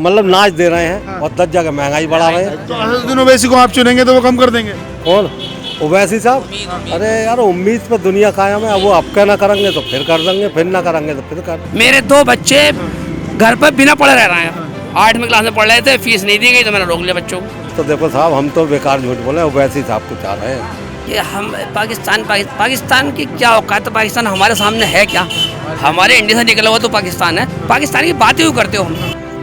मतलब नाच दे रहे हैं और 10 जगह महंगाई बढ़ा रहे हैं। तो असदुद्दीन ओवैसी को आप चुनेंगे तो वो कम कर देंगे? कौन? ओवैसी साहब? अरे यार, उम्मीद पर दुनिया कायम है। वो अब क्या ना करेंगे तो फिर कर देंगे, फिर ना करेंगे तो फिर कर। मेरे 2 बच्चे घर पर बिना पढ़े रह रहे हैं। 8वीं क्लास में पढ़ रहे थे, फीस नहीं दी गई तो मैंने रोक लिया बच्चों को। तो देखो साहब, हम तो बेकार झूठ बोले, ओवैसी साहब को चाह रहे हैं। ये हम पाकिस्तान की क्या औकात है? पाकिस्तान हमारे सामने है क्या? हमारे इंडिया से निकला हुआ तो पाकिस्तान है। पाकिस्तान की बात ही करते हो हम।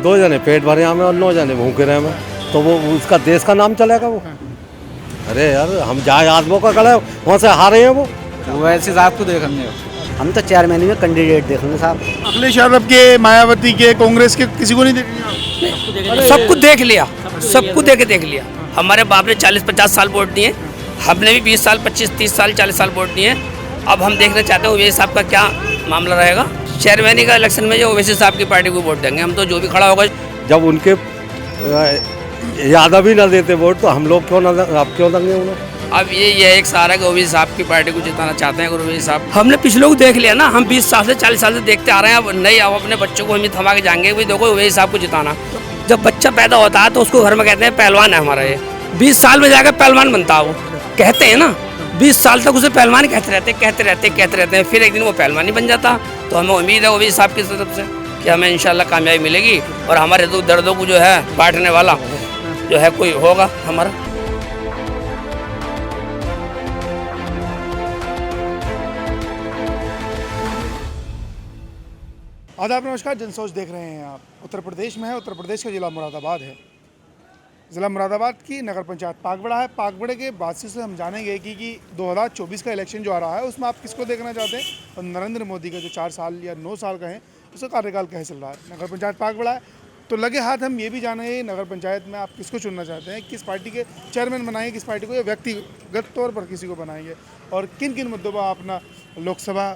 2 जने पेट भरे हमें और 9 जने भूखे रहे हमें, तो वो उसका देश का नाम चलेगा वो? अरे यार, हम जहाँ आजमों का गला वहाँ से हारे हैं वो। वैसे साहब को देखेंगे हम तो चेयरमैन में कैंडिडेट देखेंगे साहब। अखिलेश यादव के, मायावती के, कांग्रेस के, किसी को नहीं देखेंगे? सबको देख लिया, सबको देख लिया। हमारे बाप ने 40-50 साल वोट दिए, हमने भी 20 साल, 25-30 साल, 40 साल वोट दिए। अब हम देखना चाहते हैं ओवैसी साहब का क्या मामला रहेगा। चेयरमैनी का इलेक्शन में जो ओवैसी साहब की पार्टी को वोट देंगे हम, तो जो भी खड़ा होगा। जब उनके यादव ही ना देते वोट तो हम लोग क्यों ना, आप क्यों देंगे उन्हें? अब ये एक सहारा कि ओवैसी साहब की पार्टी को जिताना चाहते हैं। अगर ओवैसी साहब, हमने पिछले को देख लिया ना, हम 20 साल से 40 साल से देखते आ रहे हैं। अब नहीं, अब अपने बच्चों को हम थमा के जाएंगे भाई देखो ओवैसी साहब को जिताना। जब बच्चा पैदा होता है तो उसको घर में कहते हैं पहलवान है हमारा ये। 20 साल में जाकर पहलवान बनता है वो, कहते हैं ना। 20 साल तक उसे पहलवान कहते रहते हैं, फिर एक दिन वो पहलवान ही बन जाता। तो हमें उम्मीद है ओवैसी साहब की तरफ से कि हमें इंशाल्लाह कामयाबी मिलेगी और हमारे दुख दर्दों को जो है बांटने वाला जो है कोई होगा हमारा। आदाब, नमस्कार। जनसोच देख रहे हैं आप। उत्तर प्रदेश में है, उत्तर प्रदेश का जिला मुरादाबाद है। ज़िला मुरादाबाद की नगर पंचायत पागबड़ा है। पागबड़े के बातचीत से हम जानेंगे कि 2024 का इलेक्शन जो आ रहा है उसमें आप किसको देखना चाहते हैं और नरेंद्र मोदी का जो 4 साल या 9 साल का है उसका कार्यकाल कैसे चल रहा है। नगर पंचायत पागबड़ा है, तो लगे हाथ हम ये भी जानेंगे नगर पंचायत में आप किसको चुनना चाहते हैं, किस पार्टी के चेयरमैन बनाएंगे, किस पार्टी को, या व्यक्तिगत तौर पर किसी को बनाएंगे, और किन किन मुद्दों पर आप अपना लोकसभा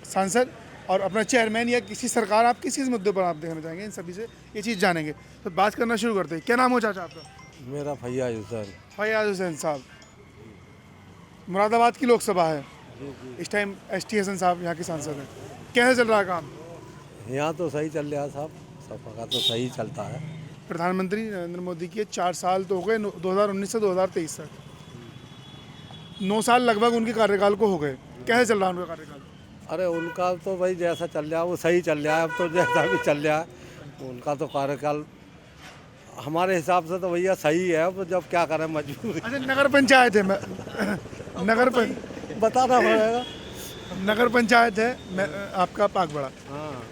सांसद और अपना चेयरमैन या किसी सरकार आप किस मुद्दे पर आप देखना चाहेंगे, इन सभी से ये चीज़ जानेंगे। तो बात करना शुरू करते हैं। क्या नाम हो चाचा आपका? मेरा फैयाज हुसैन। फैयाज हुसैन साहब, मुरादाबाद की लोकसभा है इस टाइम। ST हसन साहब यहाँ के सांसद हैं। कैसे चल रहा है काम? यहाँ तो सही चल रहा है साहब, सपा का तो सही चलता है। प्रधानमंत्री नरेंद्र मोदी के 4 साल तो हो गए, 2019 से 2023 तक 9 साल लगभग उनके कार्यकाल को हो गए। कैसे चल रहा है उनका कार्यकाल? अरे उनका तो भाई जैसा चल रहा है वो सही चल रहा है। अब तो जैसा भी चल रहा है उनका तो कार्यकाल हमारे हिसाब से तो भैया सही है। अब जब क्या करें, मजबूरी। अच्छा, नगर पंचायत है, बताना पड़ेगा। नगर पंचायत है आपका पागबड़ा। हाँ,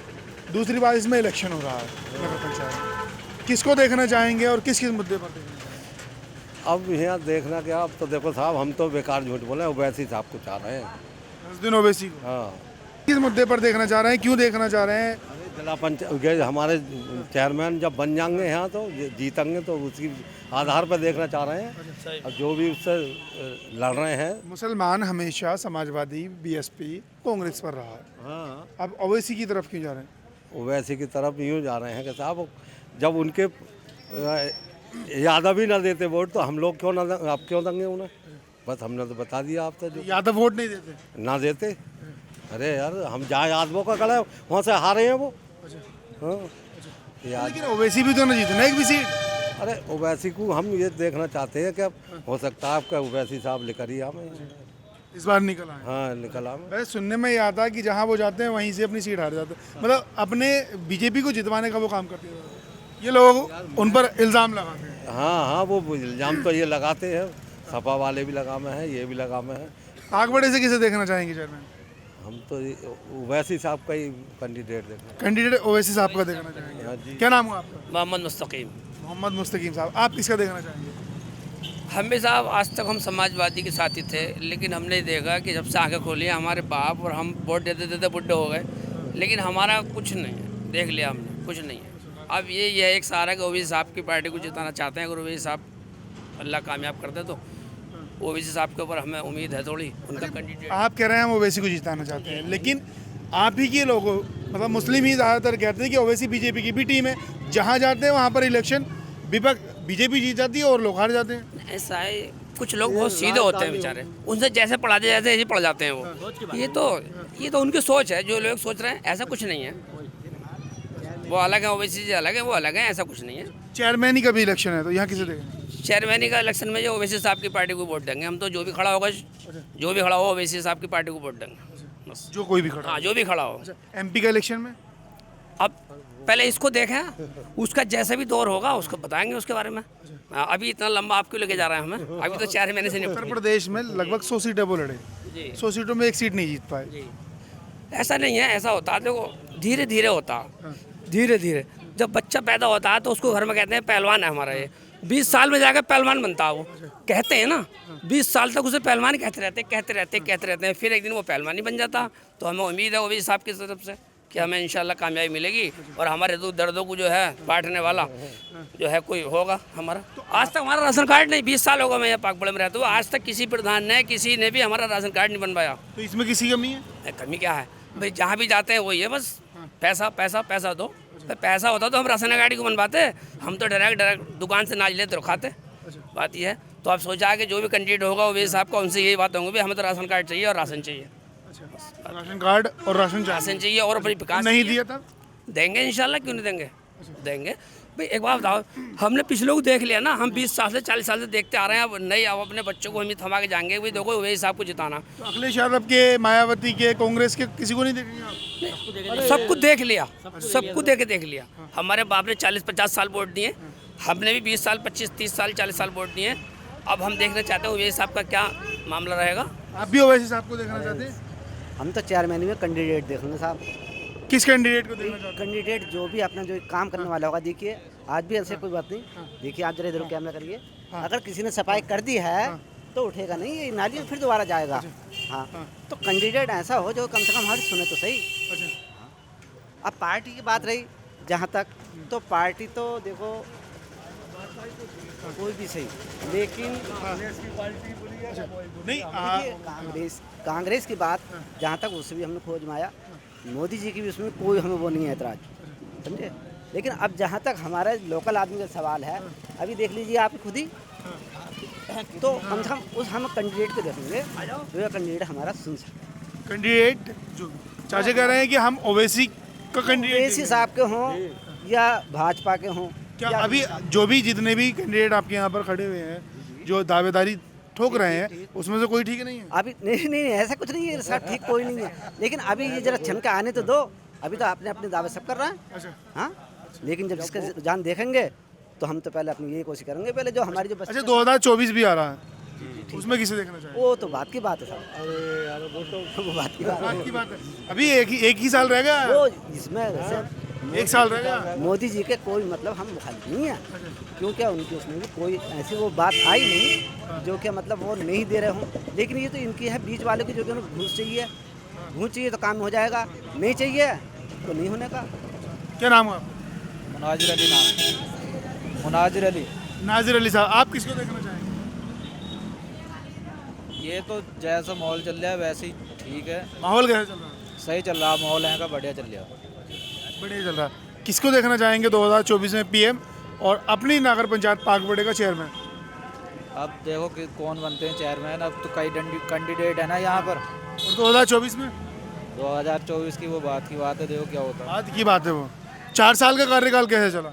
दूसरी बात, इसमें इलेक्शन हो रहा है नगर पंचायत। किसको देखना चाहेंगे और किस किस मुद्दे पर देखना? अब यहाँ देखना क्या, अब तो देखो साहब, हम तो बेकार झूठ बोले, ओवैसी साहब को चाह रहे हैं। असदुद्दीन ओवैसी को हाँ। किस मुद्दे पर देखना चाह रहे हैं, क्यों देखना चाह रहे हैं? जिला पंचायत हमारे चेयरमैन जब बन जाएंगे यहाँ तो जीतेंगे तो उसी आधार पर देखना चाह रहे हैं। अब जो भी उससे लड़ रहे हैं। मुसलमान हमेशा समाजवादी, BSP, कांग्रेस पर रहा है। हाँ, अब ओवैसी की तरफ क्यों जा रहे हैं? ओवैसी की तरफ यूँ जा रहे हैं कि साहब जब उनके यादव ही ना देते वोट तो हम लोग क्यों ना, आप क्यों देंगे उन्हें? बस हमने तो बता दिया आप तो, जो यादव वोट नहीं देते ना देते। अरे यार, हम जहाँ आजमों का गला वहाँ से हारे हैं वो। हाँ यार, लेकिन ओवैसी भी तो ना जीते ना एक भी सीट। अरे ओवैसी को हम ये देखना चाहते हैं कि अब हो सकता है आपका ओवैसी साहब लेकर ही हमें इस बार निकल आए। हाँ निकल आए। वैसे सुनने में ये आता है कि जहाँ वो जाते हैं वहीं से अपनी सीट हार जाते हैं। मतलब अपने BJP को जितवाने का वो काम करते हैं। ये लोग उन पर इल्ज़ाम लगाते हैं। हाँ हाँ, वो इल्ज़ाम तो ये लगाते हैं, सपा वाले भी लगा में हैं, ये भी लगा में है। पागबड़े से किसे देखना चाहेंगे चेयरमैन? हम तो ओवैसी साहब का ही कैंडिडेट देखना। कैंडिडेट ओवैसी साहब का देखना चाहेंगे। हाँ जी। क्या नाम हुआ आपका? मोहम्मद मुस्तकीम। मोहम्मद मुस्तकीम साहब, आप किसका देखना चाहेंगे? हम साहब आज तक हम समाजवादी के साथ ही थे, लेकिन हमने देखा कि जब से आंखें खोली हमारे बाप और हम वोट देते देते बुढ़े हो गए, लेकिन हमारा कुछ नहीं है। देख लिया हमने, कुछ नहीं है। अब ये एक सहारा कि ओवैसी साहब की पार्टी को जिताना चाहते हैं। अगर ओवैसी साहब अल्लाह कामयाब कर दे तो ओवैसी साहब के ऊपर हमें उम्मीद है थोड़ी, उनका कैंडिडेट। आप कह रहे हैं हम ओवैसी को जिताना चाहते हैं, लेकिन आप ही के लोगों, मतलब मुस्लिम ही ज़्यादातर कहते हैं कि ओवैसी BJP की भी टीम है। जहाँ जाते हैं वहाँ पर इलेक्शन BJP जीत जाती है और लोग हार जाते हैं। ऐसा है, कुछ लोग बहुत सीधे होते हैं बेचारे, उनसे जैसे पढ़ाते जैसे ऐसे पढ़ जाते हैं वो। ये तो उनकी सोच है, जो लोग सोच रहे हैं, ऐसा कुछ नहीं है। वो अलग है, ओवैसी से अलग है, वो अलग है, ऐसा कुछ नहीं है। चेयरमैन का भी इलेक्शन है तो यहाँ किसे देखेंगे? चेयरमैन का इलेक्शन में जो ओवैसी साहब की पार्टी को वोट देंगे हम, तो जो भी खड़ा होगा, जो भी खड़ा हो ओवैसी साहब की पार्टी को वोट देंगे बस। जो कोई भी खड़ा हाँ, जो भी खड़ा हो। एमपी का इलेक्शन में अब पहले इसको देखें, उसका जैसा भी दौर होगा उसको बताएंगे उसके बारे में। हाँ, अभी इतना लंबा आप क्यों लेके जा रहे हैं हमें? अभी तो 4 महीने से उत्तर निपट प्रदेश में लगभग 100 सीटें वो लड़े, जी 100 सीटों में 1 सीट नहीं जीत पाए। जी। ऐसा नहीं है, ऐसा होता है, देखो धीरे धीरे होता है, धीरे धीरे। जब बच्चा पैदा होता है तो उसको घर में कहते हैं पहलवान है हमारा ये, 20 साल में जाकर पहलवान बनता है वो, कहते हैं ना, 20 साल तक उसे पहलवान कहते रहते हैं, फिर एक दिन वो पहलवान ही बन जाता। तो हमें उम्मीद है ओवैसी साहब की तरफ से कि हमें इंशाल्लाह कामयाबी मिलेगी और हमारे दुख दर्दों को जो है बांटने वाला जो है कोई होगा हमारा। आज तक हमारा राशन कार्ड नहीं, 20 साल होगा मैं यहाँ पाकबड़े में रहता हूँ, आज तक किसी प्रधान ने, किसी ने भी हमारा राशन कार्ड नहीं बनवाया। तो इसमें किसी कमी है? कमी क्या है भाई, जहाँ भी जाते हैं वही है बस, पैसा पैसा पैसा दो। तो पैसा होता तो हम राशन कार्ड को बनवाते, हम तो डायरेक्ट दुकान से नाज लेते और खाते। बात यह है, तो आप सोचा कि जो भी कैंडिडेट होगा वो साहब का, उनसे यही बात होंगी, हमें तो राशन कार्ड चाहिए और राशन चाहिए, राशन कार्ड और राशन चाहिए और अपनी विकास नहीं चाहिए। दिया था? देंगे इंशाल्लाह, क्यों नहीं देंगे, देंगे भाई। एक बात बताओ, हमने पिछले को देख लिया ना, हम 20 साल से 40 साल से देखते आ रहे हैं, अब नहीं, अब अपने बच्चों को हम ही थमा के जाएंगे भाई, देखो वही साहब को जिताना। तो अखिलेश यादव के, मायावती के, कांग्रेस के किसी को नहीं देखेंगे आप? सब कुछ देख लिया, सब कुछ देख लिया। हमारे बाप ने 40-50 साल वोट दिए, हमने भी 20 साल 25-30 साल 40 साल वोट दिए। अब हम देखना चाहते हैं ओवैसी साहब का क्या मामला रहेगा। आप भी ओवैसी साहब को देखना चाहते हैं? हम तो चेयरमैन में कैंडिडेट देखेंगे साहब। किस कैंडिडेट को देखना चाहते हैं? कैंडिडेट जो भी अपना जो काम करने वाला होगा, देखिए आज भी ऐसे कोई बात नहीं, देखिए आप जरा इधर कैमरा करिए, अगर किसी ने सफाई कर दी है तो उठेगा नहीं, ये नाली में फिर दोबारा जाएगा। हाँ, तो कैंडिडेट ऐसा हो जो कम से कम हमारी सुने तो सही। अब पार्टी की बात रही जहाँ तक, तो पार्टी तो देखो कोई भी सही, लेकिन नहीं देखिए कांग्रेस की बात जहाँ तक, उससे भी हमने खोज माया, मोदी जी की भी उसमें कोई हमें वो नहीं है एतराज, समझे। लेकिन अब जहाँ तक हमारा लोकल आदमी का सवाल है, अभी देख लीजिए आप खुद ही, तो कम से कम उस हम कैंडिडेट को देखेंगे जो कैंडिडेट हमारा सुन सके। कैंडिडेट जो चाचा कह रहे हैं कि हम ओवैसी का कैंडिडेट ओवैसी साहब के हों या भाजपा के हों, क्या अभी जो भी जितने भी कैंडिडेट आपके यहाँ पर खड़े हुए हैं जो दावेदारी ठोक रहे हैं, उसमें से कोई ठीक नहीं है? अभी नहीं ऐसा कुछ नहीं है सर, ठीक कोई नहीं है, लेकिन अभी ये जरा छन के आने तो दो, अभी तो अपने अपने दावे सब कर रहे हैं। अच्छा, हाँ, लेकिन जब जिसका जान देखेंगे तो हम तो पहले अपनी यही कोशिश करेंगे, पहले जो हमारी जो अच्छा 2024 भी आ रहा है, उसमें किसे देखना चाहिए? वो तो बात की बात है सर, अरे यार वो तो बात की बात है। अभी एक ही साल रह गया, वो इसमें वैसे 1 साल रह गया। मोदी जी के कोई मतलब हम मुखालिफ नहीं है, क्योंकि उनकी उसमें भी कोई ऐसी वो बात आई नहीं जो कि मतलब वो नहीं दे रहे हों, लेकिन ये तो इनकी है बीच वाले की, जो कि उन्हें घूस चाहिए तो काम हो जाएगा, नहीं चाहिए तो नहीं होने का। क्या नाम है आपका? मुनाजिर अली नाम है। मुनाजिर अली। नाजिर अली साहब, आप किसको देखना चाहेंगे? ये तो जैसा माहौल चल रहा है वैसे ही ठीक है, माहौल कैसा चल रहा है? सही चल रहा, माहौल यहाँ का बढ़िया चल रहा। बढ़िया चल रहा है। किसको देखना चाहेंगे 2024 में पीएम और अपनी नगर पंचायत पाकबड़े का चेयरमैन? अब देखो कि कौन बनते हैं चेयरमैन, अब तो कई कैंडिडेट है ना यहाँ पर। और 2024 में 2024 की वो बात है, देखो क्या होता है। बात की बात है वो 4 साल का कार्यकाल कैसे चला?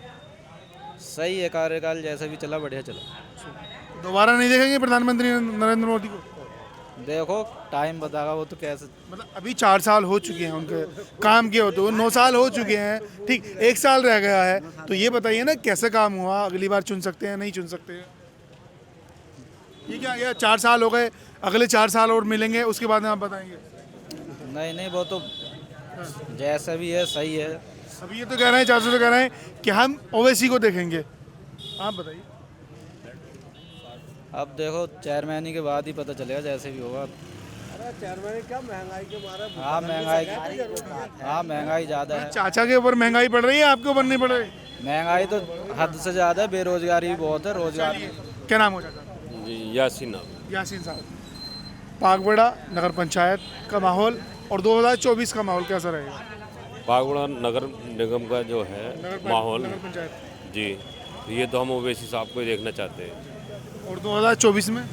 सही है, कार्यकाल जैसा भी चला बढ़िया चला। दोबारा नहीं देखेंगे प्रधानमंत्री नरेंद्र मोदी को? देखो टाइम बताएगा वो तो कैसे। मतलब अभी 4 साल हो चुके हैं उनके काम के होते हुए, 9 साल हो चुके हैं, ठीक 1 साल रह गया है, तो ये बताइए ना कैसे काम हुआ, अगली बार चुन सकते हैं नहीं चुन सकते हैं? ये क्या, ये 4 साल हो गए, अगले 4 साल और मिलेंगे उसके बाद में आप बताएंगे? नहीं वो तो जैसा भी है सही है। अभी ये तो कह रहे हैं, चाचा तो कह रहे हैं कि हम ओवैसी को देखेंगे, आप बताइए। अब देखो चेयरमैनी के बाद ही पता चलेगा, जैसे भी होगा। चेयरमैन क्या महंगाई के मारे हाँ महंगाई ज़्यादा है। चाचा के ऊपर महंगाई पड़ रही है, आपके ऊपर नहीं पड़ रही? महंगाई तो हद से ज़्यादा है, बेरोजगारी भी बहुत है, रोजगार। क्या नाम हो चाचा? जी यासीन। यासीन साहब, पाकबड़ा नगर पंचायत का माहौल और 2024 का माहौल कैसा रहेगा? पागुड़ा नगर निगम का जो है माहौल, नगर पंचायत जी ये तो हम ओवैसी साहब को ही देखना चाहते हैं। और 2024 में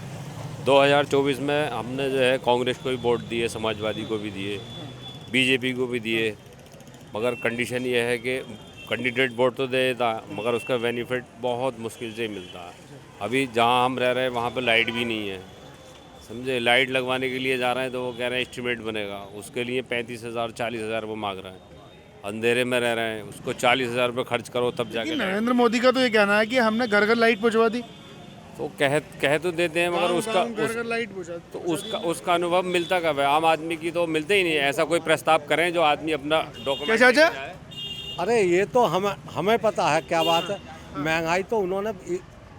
2024 में हमने जो है कांग्रेस को भी वोट दिए, समाजवादी को भी दिए, बीजेपी को भी दिए, मगर कंडीशन ये है कि कैंडिडेट वोट तो देता मगर उसका बेनिफिट बहुत मुश्किल से मिलता है। अभी जहाँ हम रह रहे हैं वहाँ पे लाइट भी नहीं है, समझे। लाइट लगवाने के लिए जा रहे हैं तो वो कह रहे हैं एस्टीमेट बनेगा, उसके लिए 35,000 40,000 वो मांग रहे हैं। अंधेरे में रह रहे हैं, उसको 40,000 रुपये खर्च करो तब जाके। नरेंद्र मोदी का तो ये कहना है कि हमने घर घर लाइट पहुंचवा दी, तो कह तो देते हैं मगर घर घर लाइट पहुंचा तो उसका अनुभव मिलता कब है? आम आदमी की तो मिलते ही नहीं है। ऐसा कोई प्रस्ताव करें जो आदमी अपना क्या डॉक्यूमेंट चाचा? अरे ये तो हमें पता है क्या बात है। महंगाई तो उन्होंने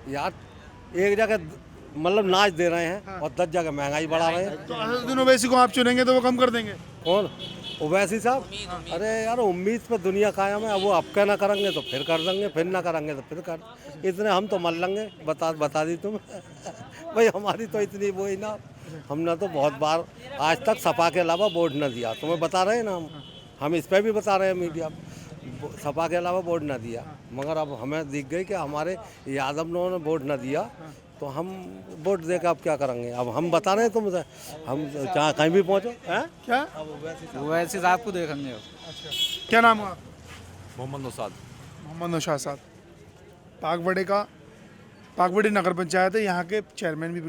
यार एक जगह मतलब नाच दे रहे हैं और 10 जगह महंगाई बढ़ा रहे हैं। तो असदुद्दीन ओवैसी को आप चुनेंगे तो वो कम कर देंगे? कौन? ओवैसी साहब? अरे यार उम्मीद पे दुनिया कायम है। अब वो अब कहना करेंगे तो फिर कर देंगे, फिर ना करेंगे तो फिर कर। इतने हम तो मर लेंगे। बता दी तुम भाई हमारी तो इतनी वो ही ना। हमने तो बहुत बार आज तक सपा के अलावा वोट न दिया। तुम्हें बता रहे हैं ना, हम इस पर भी बता रहे हैं मीडिया, सपा के अलावा वोट न दिया। मगर अब हमें दिख गई कि हमारे यादव ने वोट न दिया तो हम वोट देकर अब क्या करेंगे। अब हम बता रहे हैं तुमसे, हम चाहे कहीं भी पहुँचो हैं क्या? वैसे साहब को देखेंगे। अच्छा, क्या नाम है? मोहम्मद नौशाद। मोहम्मद नौशाद साहब। पागबड़ी नगर पंचायत है, यहाँ के चेयरमैन भी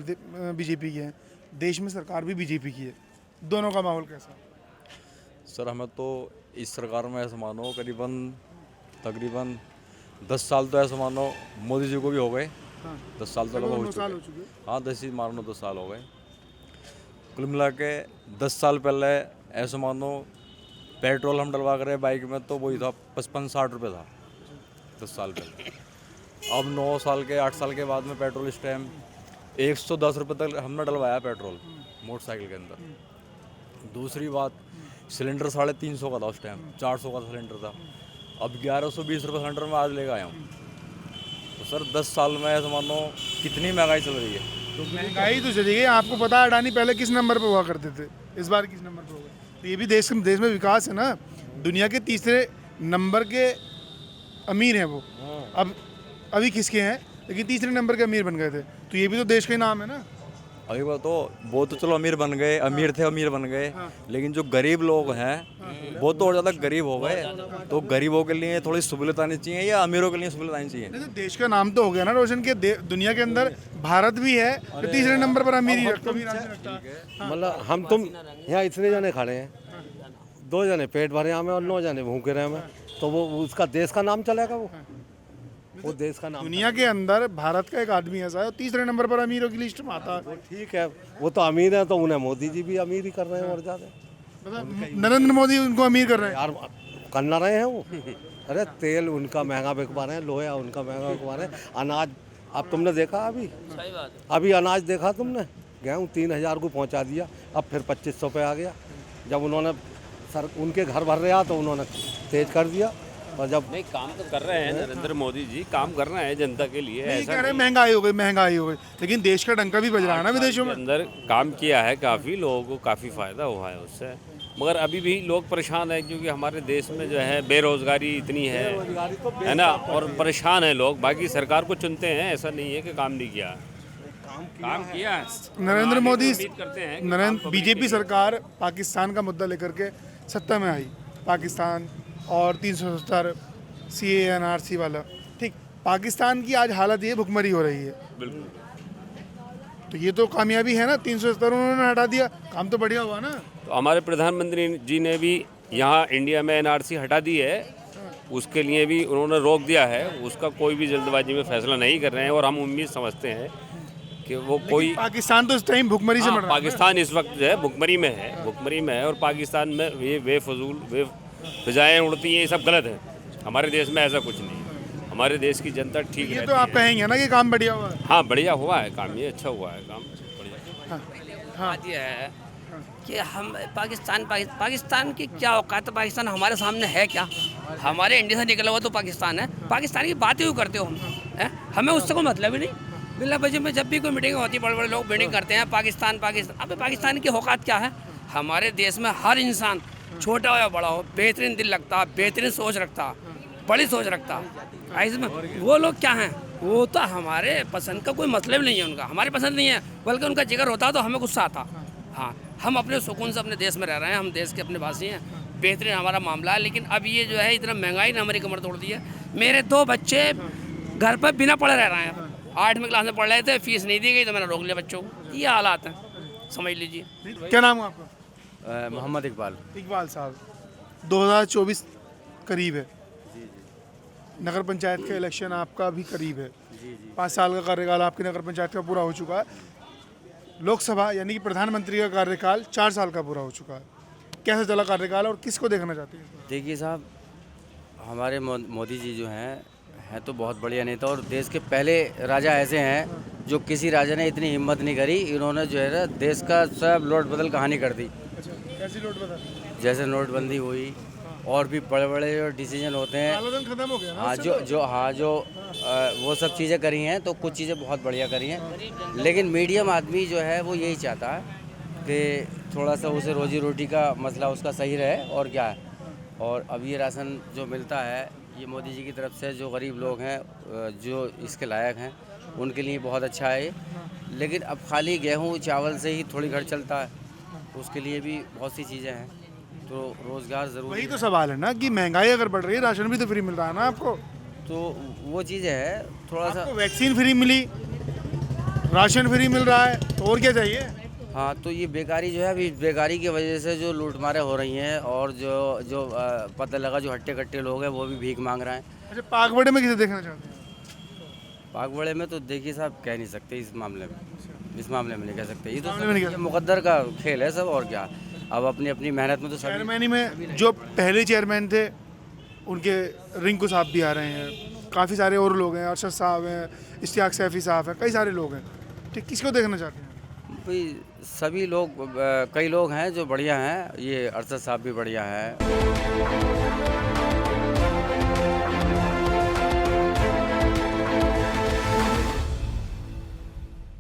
बीजेपी के हैं, देश में सरकार भी बीजेपी की है, दोनों का माहौल कैसा? सर हमें तो इस सरकार में ऐसा मानो तकरीबन 10 साल तो ऐसा मानो मोदी जी को भी हो गए। 10 साल तो लगभग हो चुके। हाँ 10 ही मानो 10 साल हो गए। कुल मिला के 10 साल पहले ऐसा मानो पेट्रोल हम डलवा कर बाइक में तो वही था 55-60 रुपये था 10 साल पहले। अब 9 साल के 8 साल के बाद में पेट्रोल इस टाइम 110 रुपये तक हमने डलवाया पेट्रोल मोटरसाइकिल के अंदर। दूसरी बात सिलेंडर 350 का था उस टाइम, 400 का सिलेंडर था, अब 1120 रुपये सिलेंडर में आज लेकर आया हूँ। तो सर 10 साल में ऐसा मानो कितनी महंगाई चल रही है। तो महंगाई तो चली गई। आपको पता है अडानी पहले किस नंबर पे हुआ करते थे, इस बार किस नंबर पे हो गए? तो ये भी देश में विकास है ना। दुनिया के तीसरे नंबर के अमीर हैं वो। अब अभी किसके हैं, लेकिन तीसरे नंबर के अमीर बन गए थे। तो ये भी तो देश का ही नाम है ना। अभी वो तो चलो अमीर बन गए, अमीर बन गए, लेकिन जो गरीब लोग हैं वो तो और ज़्यादा गरीब हो गए। तो गरीबों के लिए थोड़ी सहूलियत आनी चाहिए या अमीरों के लिए सहूलियत आनी चाहिए? नहीं, देश का नाम तो हो गया ना रोशन के दुनिया के अंदर भारत भी है तो तीसरे नंबर पर अमीर ही रखता है। मतलब हम तुम यहाँ इतने जने खड़े हैं, 2 जने पेट भरे हमें और 9 जने भूखे रहे हमें, तो वो उसका देश का नाम चलेगा? वो देश का नाम दुनिया के अंदर भारत का एक आदमी ऐसा है तीसरे नंबर पर अमीरों की लिस्ट में आता है। ठीक है, वो तो अमीर है तो उन्हें मोदी जी भी अमीर ही कर रहे हैं और ज़्यादा। मतलब नरेंद्र मोदी उनको अमीर कर रहे हैं यार करना रहे हैं वो। अरे तेल उनका महंगा बिकवा रहे हैं, लोहा उनका महंगा बिकवा रहे हैं, अनाज अब तुमने देखा अभी अनाज देखा तुमने? गेहूँ 3,000 को पहुंचा दिया, अब फिर 2,500 पे आ गया। जब उन्होंने उनके घर भर रहा तो उन्होंने तेज कर दिया। और जब नहीं काम तो कर रहे हैं नरेंद्र मोदी जी, काम कर रहे हैं जनता के लिए। नहीं कह रहे महंगाई हो गई, लेकिन देश का डंका भी बज रहा है ना विदेशों में। अंदर काम किया है, काफ़ी लोगों को काफ़ी फ़ायदा हुआ है उससे, मगर अभी भी लोग परेशान हैं क्योंकि हमारे देश में जो है बेरोज़गारी इतनी है ना, और परेशान हैं लोग। बाकी सरकार को चुनते हैं, ऐसा नहीं है कि काम नहीं किया, काम किया है। नरेंद्र मोदी करते हैं। बीजेपी सरकार पाकिस्तान का मुद्दा लेकर के सत्ता में आई, पाकिस्तान और 370 CA/NRC वाला। ठीक, पाकिस्तान की आज हालत ये भुखमरी हो रही है। बिल्कुल। तो ये तो कामयाबी है ना, 370 उन्होंने हटा दिया, काम तो बढ़िया हुआ ना। तो हमारे प्रधानमंत्री जी ने भी यहाँ इंडिया में NRC हटा दी है, उसके लिए भी उन्होंने रोक दिया है। उसका कोई भी जल्दबाजी में फैसला नहीं कर रहे हैं और हम उम्मीद समझते हैं कि वो कोई पाकिस्तान तो इस टाइम भुखमरी से मर रहा है। पाकिस्तान इस वक्त जो है भुखमरी में है और पाकिस्तान में ये बेफजूल फिजाएँ उड़ती हैं, ये सब गलत है। हमारे देश में ऐसा कुछ नहीं है, हमारे देश की जनता ठीक ये रहती तो आप है। कहेंगे ना कि काम बढ़िया हुआ है। हाँ बढ़िया हुआ है काम, ये अच्छा हुआ है काम, बढ़िया। बात यह है कि हम पाकिस्तान की क्या औकात है? पाकिस्तान हमारे सामने है क्या? हमारे इंडिया से निकला हुआ तो पाकिस्तान है। पाकिस्तान की बातें क्यों करते हो हम? हमें उससे कोई मतलब ही नहीं। बिल्ला बजे में जब भी कोई मीटिंग होती है बड़े बड़े लोग मीटिंग करते हैं पाकिस्तान। अबे पाकिस्तान की औकात क्या है? हमारे देश में हर इंसान छोटा हो या बड़ा हो बेहतरीन दिल रखता, बेहतरीन सोच रखता, बड़ी सोच रखता। इसमें वो लोग क्या हैं? वो तो हमारे पसंद का कोई मतलब नहीं है उनका, हमारी पसंद नहीं है, बल्कि उनका जिक्र होता तो हमें गुस्सा आता। हाँ, हम अपने सुकून से अपने देश में रह रहे हैं, हम देश के अपने वासी हैं, बेहतरीन हमारा मामला है। लेकिन अब ये जो है इतना महंगाई ने हमारी कमर तोड़ दी है। मेरे 2 बच्चे घर पर बिना पढ़े रह रहे हैं। 8वीं क्लास में पढ़ रहे थे, फीस नहीं दी गई तो मैंने रोक लिया बच्चों को। ये हालात हैं, समझ लीजिए। क्या नाम है आपका? मोहम्मद इकबाल। इकबाल साहब, 2024 करीब है, नगर पंचायत का इलेक्शन आपका भी करीब है। 5 साल का कार्यकाल आपकी नगर पंचायत का पूरा हो चुका है। लोकसभा यानी कि प्रधानमंत्री का कार्यकाल 4 साल का पूरा हो चुका है। कैसे चला कार्यकाल और किसको देखना चाहते हैं? देखिए साहब, हमारे मोदी जी जो हैं तो बहुत बढ़िया नेता, और देश के पहले राजा ऐसे हैं जो किसी राजा ने इतनी हिम्मत नहीं करी। इन्होंने जो है ना देश का सब लोट बदल कहानी कर दी। अच्छा, कैसी नोट बता? जैसे नोटबंदी हुई और भी बड़े बड़े जो डिसीजन होते हैं, खत्म हो गया ना? हाँ जो वो सब चीज़ें करी हैं, तो कुछ चीज़ें बहुत बढ़िया करी हैं। लेकिन मीडियम आदमी जो है वो यही चाहता है कि थोड़ा सा उसे रोजी रोटी का मसला उसका सही रहे, और क्या है। और अब ये राशन जो मिलता है ये मोदी जी की तरफ से, जो गरीब लोग हैं जो इसके लायक हैं उनके लिए बहुत अच्छा है। लेकिन अब खाली गेहूँ चावल से ही थोड़ी घर चलता है, उसके लिए भी बहुत सी चीज़ें हैं, तो रोज़गार ज़रूर। वही तो सवाल है ना कि महंगाई अगर बढ़ रही है, राशन भी तो फ्री मिल रहा है ना आपको। तो वो चीज़ें है थोड़ा सा। वैक्सीन फ्री मिली, राशन फ्री मिल रहा है, तो और क्या चाहिए? हाँ, तो ये बेकारी जो है, अभी बेकारी की वजह से जो लूटमारें हो रही हैं, और जो पता लगा जो हट्टे कट्टे लोग हैं वो भी भीख मांग रहे हैं। अच्छा, पागबड़े में किसे देखना चाहते हैं? पागबड़े में तो देखिए साहब, कह नहीं सकते इस मामले में नहीं कह सकते। ये मामले में नहीं तो कह ये मुकद्दर का खेल है सब, और क्या। अब अपनी अपनी मेहनत में तो सभी। चेयरमैनी में जो पहले चेयरमैन थे उनके रिंकू साहब भी आ रहे हैं, काफ़ी सारे और लोग हैं, अरशद साहब हैं, इश्तियाक सैफी साहब हैं, कई सारे लोग हैं। ठीक, किसको देखना चाहते हैं? भाई सभी लोग, कई लोग हैं जो बढ़िया हैं। ये अरशद साहब भी बढ़िया है।